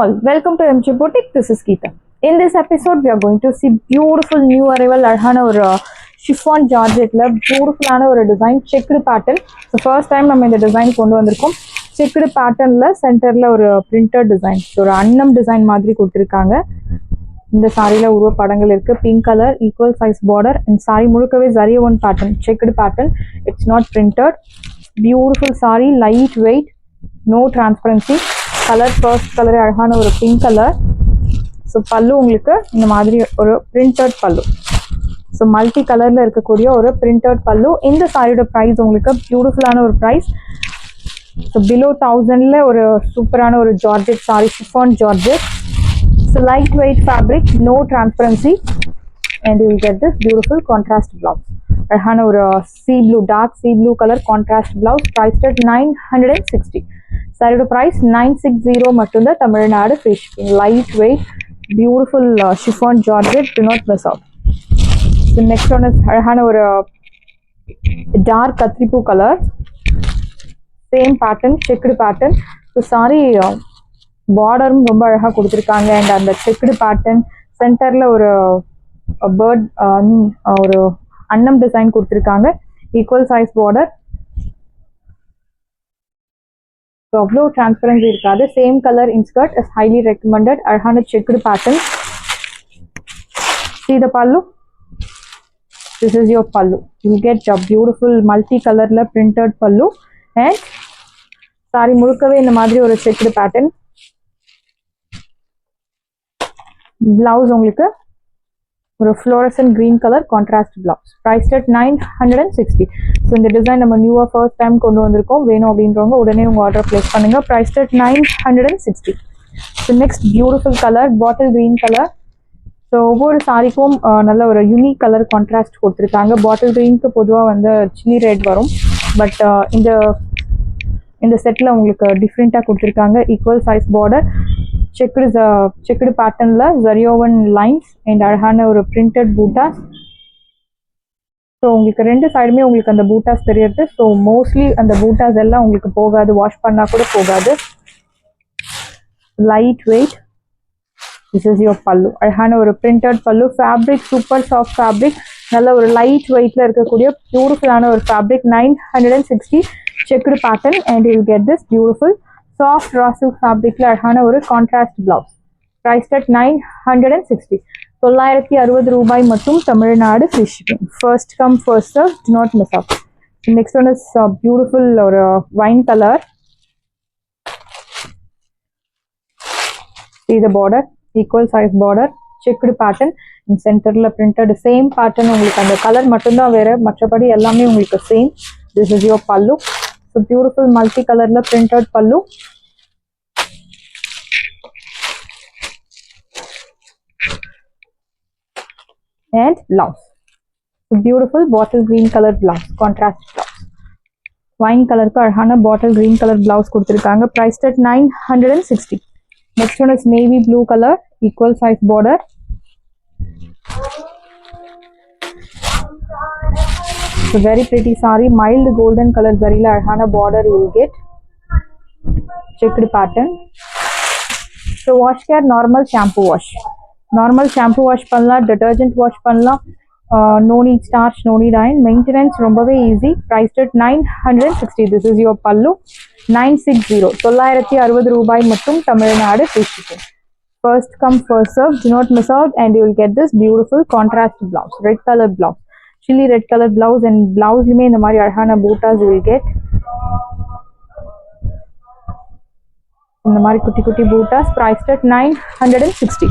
all, welcome to MG Boutique. This is Geeta. In this episode, we are going to see beautiful new arrival Arhana or chiffon georgette la beautiful or design checked pattern. So first time நம்ம இந்த design கொண்டு வந்திருக்கோம். checked patternல சென்டர்ல ஒரு printed design. So ஒரு அன்னம் design மாதிரி கொடுத்திருக்காங்க. இந்த சாரில உருவ படங்கள் இருக்கு. Pink colour equal size border and sorry முழுக்கவே zari one pattern, checked pattern. It's not printed. Beautiful saree, light weight, no transparency. Colour first colour அழகான ஒரு பிங்க் கலர். ஸோ பல்லு உங்களுக்கு இந்த மாதிரி ஒரு பிரிண்டட் பல்லு. ஸோ மல்டி கலரில் இருக்கக்கூடிய ஒரு பிரிண்டட் பல்லு. இந்த சாரியோட ப்ரைஸ் உங்களுக்கு பியூட்டிஃபுல்லான ஒரு ப்ரைஸ். ஸோ பிலோ 1000ல் ஒரு சூப்பரான ஒரு georgette sari, chiffon georgette. So light weight fabric, no transparency and you will get this beautiful contrast blouse. அழகான ஒரு sea blue, dark sea blue color contrast blouse, priced at 960. சாரியோட price 960 மட்டும்தான். Tamil Nadu free shipping. Light weight, beautiful chiffon georgette, do not miss out. The next one is அழகான ஒரு dark கத்திரிப்பூ color, same pattern, checked pattern. So sari பார்டரும் ரொம்ப அழகாக கொடுத்துருக்காங்க. And அந்த செக்குடு பேட்டர்ன் சென்டரில் ஒரு பேர்ட் ஒரு அன்னம் டிசைன் கொடுத்துருக்காங்க. Equal size border. ஸோ அவ்வளோ டிரான்ஸ்பரன்சி இருக்காது. Same colour inskirt is highly recommended. அழகான checked pattern. See the pallu. This is your pallu. You get a beautiful multi colorல printed pallu and sorry முழுக்கவே இந்த மாதிரி ஒரு செக்குடு பேட்டர்ன். பிளவுஸ் உங்களுக்கு ஒரு fluorescent green colour contrast blouse. Priced at 960. So இந்த design நம்ம நியூவாக ஃபர்ஸ்ட் டைம் கொண்டு வந்திருக்கோம். வேணும் அப்படின்றவங்க உடனே உங்கள் ஆர்டர் பிளேஸ் பண்ணுங்க. Prized at 960. So next beautiful colour bottle green colour. So ஒவ்வொரு சாரிக்கும் நல்ல ஒரு யூனிக் கலர் கான்ட்ராஸ்ட் கொடுத்துருக்காங்க. பாட்டில் கிரீனுக்கு பொதுவாக வந்து சில்லி ரெட் வரும். பட் இந்த செட்டில் உங்களுக்கு டிஃப்ரெண்ட்டாக கொடுத்துருக்காங்க. ஈக்குவல் சைஸ் பார்டர், செக்குடு பேட்டர்ன்ல ஜரியோவன் லைன்ஸ் அண்ட் அழகான ஒரு பிரிண்டட் பூட்டாஸ். ஸோ உங்களுக்கு ரெண்டு சைடுமே உங்களுக்கு அந்த பூட்டாஸ் தெரியுது. ஸோ மோஸ்ட்லி அந்த பூட்டாஸ் எல்லாம் உங்களுக்கு போகாது, வாஷ் பண்ணா கூட போகாது. Light weight. This is your pallu. அழகான ஒரு printed pallu. Fabric super soft fabric. நல்ல ஒரு லைட் வெயிட்ல இருக்கக்கூடிய பியூட்டிஃபுல்லான ஒரு fabric. 960 checked pattern and you will get this beautiful soft raw silk ஃபேப்ரிக்ல அழகான ஒரு கான்ட்ராஸ்ட் பிளவுஸ். Priced at 960. 960 ரூபாய் மட்டும். Tamil Nadu free shipping. First come first serve, do not miss out. Next one is beautiful ஒரு wine colour. See the border, equal size border, checked pattern in centerல printed same pattern. உங்களுக்கு அந்த colour மட்டும்தான் வேற, மற்றபடி எல்லாமே உங்களுக்கு same. This is your pallu. So beautiful multi colorல printed pallu. And blouse. So beautiful bottle green color blouse, contrast blouse. Wine color க்கு அழகான bottle green color blouse கொடுத்திருக்காங்க. Priced at 960. Next one is navy blue color, equal size border. So very pretty saree, mild golden color zarila அழகான border you will get. Checked pattern. So wash care, normal shampoo wash. Normal shampoo wash பண்ணலாம், detergent wash பண்ணலாம். No need starch, no need iron. Maintenance ரொம்பவே easy. Priced at 960. This is your pallu. 960. 960 ரூபாய் மட்டும். Tamil Nadu free shipping. First come first serve, do not miss out and you will get this beautiful contrast blouse, red color blouse, chilli red color blouse. And blouse லுமே இந்த மாதிரி அழகான buttas you will get. இந்த மாதிரி குட்டி குட்டி buttas. priced at 960.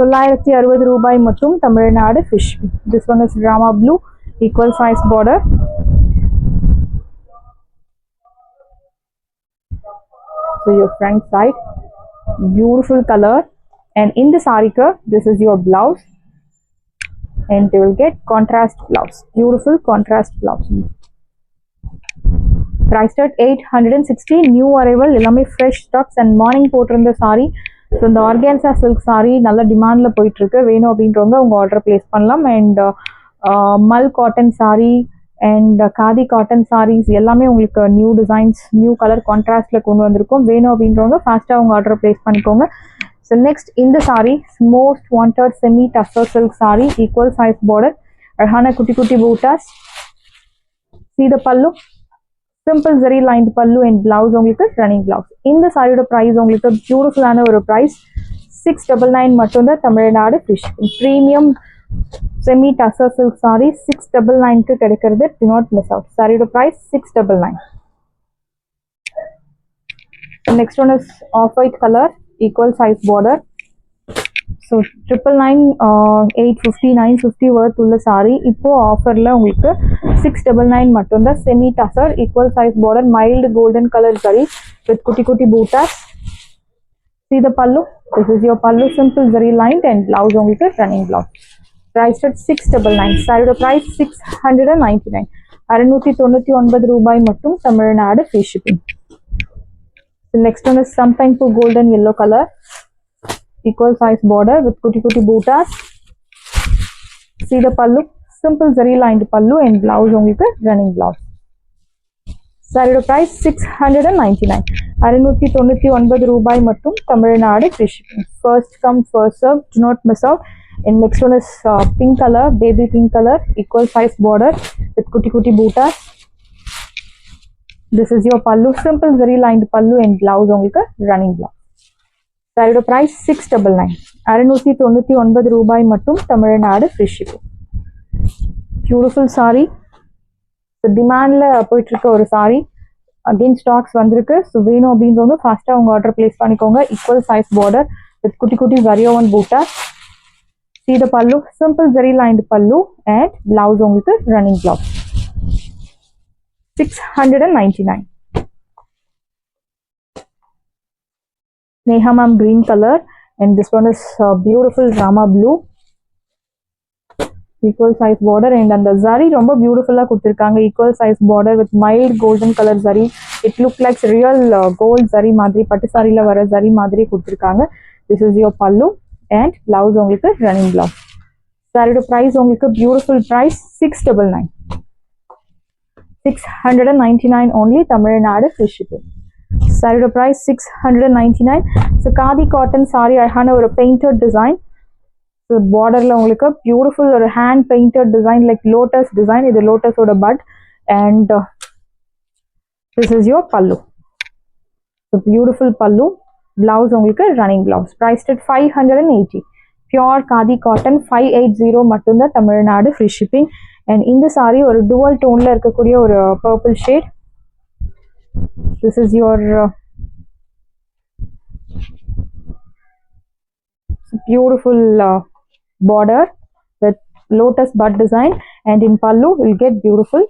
960 ரூபாய் மட்டும். Tamil Nadu fish. This one is drama blue, equal size border. So your front side, beautiful color. And in the sarika, this is your blouse and you will get contrast blouse, beautiful contrast blouse. Priced at 860. New arrival, எல்லாமே fresh stocks and morning போட்டிருந்த saree. So இந்த organza silk sari நல்ல டிமாண்டில் போயிட்டுருக்கு. வேணும் அப்படின்றவங்க உங்கள் order place பண்ணலாம். And mul cotton sari and khadi cotton saris எல்லாமே உங்களுக்கு நியூ டிசைன்ஸ் நியூ கலர் கான்ட்ராஸ்டில் கொண்டு வந்திருக்கோம். வேணும் அப்படின்றவங்க ஃபாஸ்ட்டாக உங்கள் ஆர்டர் ப்ளேஸ் பண்ணிக்கோங்க. ஸோ நெக்ஸ்ட் இந்த sari most wanted semi tussar silk sari, equal size border, அழகான குட்டி குட்டி buttas. See the pallu, simple zari lined pallu and blouse உங்களுக்கு running blouse. இந்த சாரியோட price உங்களுக்கு பியூட்டிஃபுல்லான ஒரு price 699 மட்டும்தான் Tamil Nadu free shipping. Premium semi tussar silk saree 699 க்கு கிடைக்கிறது. Do not miss out. சாரியோட price 699. The next one is off-white color, equal size border. So 999 850 950 worth உள்ள சாரி இப்போ ஆஃபர்ல உங்களுக்கு 699 மட்டும்தான். Semi tussar, equal size border, mild golden colour zari with குட்டி குட்டி buttas. See the pallu, this is your pallu, simple zari lined and blouse உங்களுக்கு running blouse. Priced at 699. சாரியோட price 699. 699 ரூபாய் மட்டும் Tamil Nadu free shipping. The next one is something to golden yellow color, equal size border with kutti kutti bootas. See the pallu, simple zari lined pallu and blouse உங்களுக்கு running blouse. சாரியோட price 699. 699 ரூபாய் மட்டும் Tamil Nadu free shipping. First come first serve, do not miss out. And next one is pink color, baby pink color, equal size border with kutti kutti bootas. This is your pallu, simple zari lined pallu and blouse உங்களுக்கு running blouse. சாரியோட price 699. 699 ரூபாய் மட்டும் Tamil Nadu free shipping. Beautiful saree. So demandல போயிட்டு இருக்க ஒரு saree. Again stocks வந்திருக்கு. So வேணும் அப்படின்றவங்க ஃபாஸ்ட்டாக உங்கள் ஆர்டர் பிளேஸ் பண்ணிக்கோங்க. ஈக்குவல் சைஸ் பார்டர் வித் குட்டி குட்டி ஜரியோவன் பூட்டா. See the pallu, simple zari lined pallu and blouse உங்களுக்கு running blouse. 699. Nehamam green color and this one is beautiful Rama blue, equal size border and அந்த zari ரொம்ப பியூட்டிஃபுல்லா கொடுத்திருக்காங்க. equal size border with mild golden color zari. It look like real gold zari மாதிரி, பட்டு சாரில வர zari மாதிரி கொடுத்திருக்காங்க. This is your pallu and blouse உங்களுக்கு running blouse. சாரியோட price உங்களுக்கு beautiful price 699. 699 only Tamil Nadu free shipping. சாரியோட price 699. So khadi cotton sari, அழகான ஒரு பெயிண்டட் டிசைன். ஸோ பார்டர்ல உங்களுக்கு பியூட்டிஃபுல் ஒரு hand painted design like lotus design. இது லோட்டஸோட bud and this is your pallu. So beautiful pallu, blouse உங்களுக்கு running blouse. Priced at 580. Pure khadi cotton 580 மட்டும்தான் தமிழ்நாடு ஃப்ரீ ஷிப்பிங். அண்ட் இந்த சாரி ஒரு டுவல் டோன்ல இருக்கக்கூடிய ஒரு purple shade. This is your beautiful border with lotus bud design and in pallu you'll get beautiful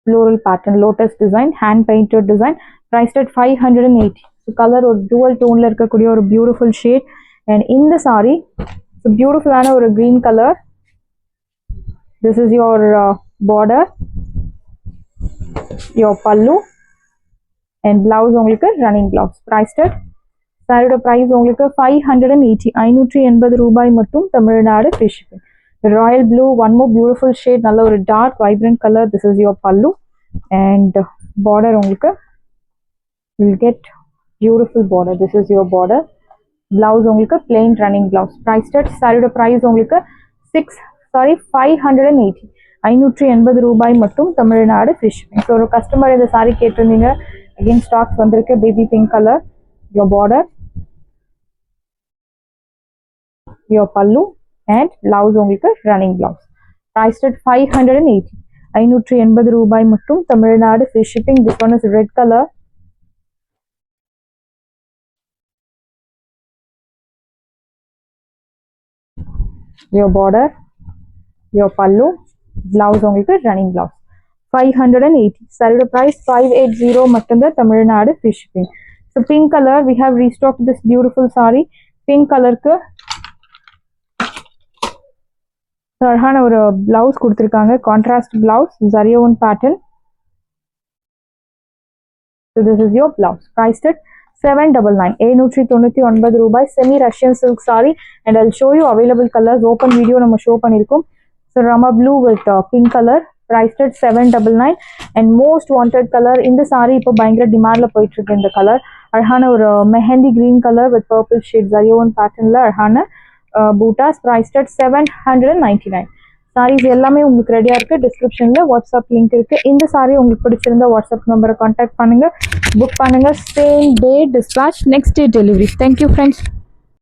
floral pattern, lotus design, hand painted design. Priced at 580. So color or dual tone la irukkudiya or beautiful shade. And in the saree so beautiful ana or green color. This is your border, your pallu and blouse உங்களுக்கு running blouse. Priced at சாரியோட price உங்களுக்கு 580. 580 ரூபாய் மட்டும் Tamil Nadu free shipping. Royal blue, one more beautiful shade, நல்ல ஒரு dark vibrant color. This is your pallu and border உங்களுக்கு you will get beautiful border. This is your border. Blouse உங்களுக்கு plain running blouse. Priced at சாரியோட price உங்களுக்கு 580. 580 ரூபாய் மட்டும் Tamil Nadu free shipping. So ஒரு customer இந்த சாரி கேட்டிருந்தீங்க. அகெயின் ஸ்டாக்ஸ் வந்திருக்கு. Baby pink colour, your border, your பல்லு அண்ட் பிளவுஸ் உங்களுக்கு ரன்னிங் பிளவுஸ். Priced at 580. 580 ரூபாய் மட்டும் Tamil Nadu free shipping. This one is red colour. Your border, your பல்லு, பிளவுஸ் உங்களுக்கு ரன்னிங் பிளவுஸ். 580. சாரியோட price 580 மட்டும்தான் Tamil Nadu free shipping. So pink colour we have restocked this beautiful saree. Pink கலருக்கு அழகான ஒரு பிளவுஸ் கொடுத்துருக்காங்க. கான்ட்ராஸ்ட் பிளவுஸ், ஜரியோன் pattern. So this is your blouse. Priced at 799. 799 ரூபாய். Semi Russian silk saree and I'll show you available colors. Open video நம்ம show பண்ணிருக்கோம். So Rama blue with pink color, priced at 799 and most wanted color இந்த saree இப்போ பயங்கர டிமாண்ட்ல போயிட்டு இருக்கு இந்த colour அழகான ஒரு mehndi green color with purple shade zarion patternல அழகான பூட்டாஸ் priced at 799 sarees எல்லாமே உங்களுக்கு ரெடியா இருக்கு டிஸ்கிரிப்ஷன்ல வாட்ஸ்அப் லிங்க் இருக்கு இந்த saree உங்களுக்கு பிடிச்சிருந்தா வாட்ஸ்அப் நம்பரை கான்டாக்ட் பண்ணுங்க புக் பண்ணுங்க same day dispatch next day delivery thank you friends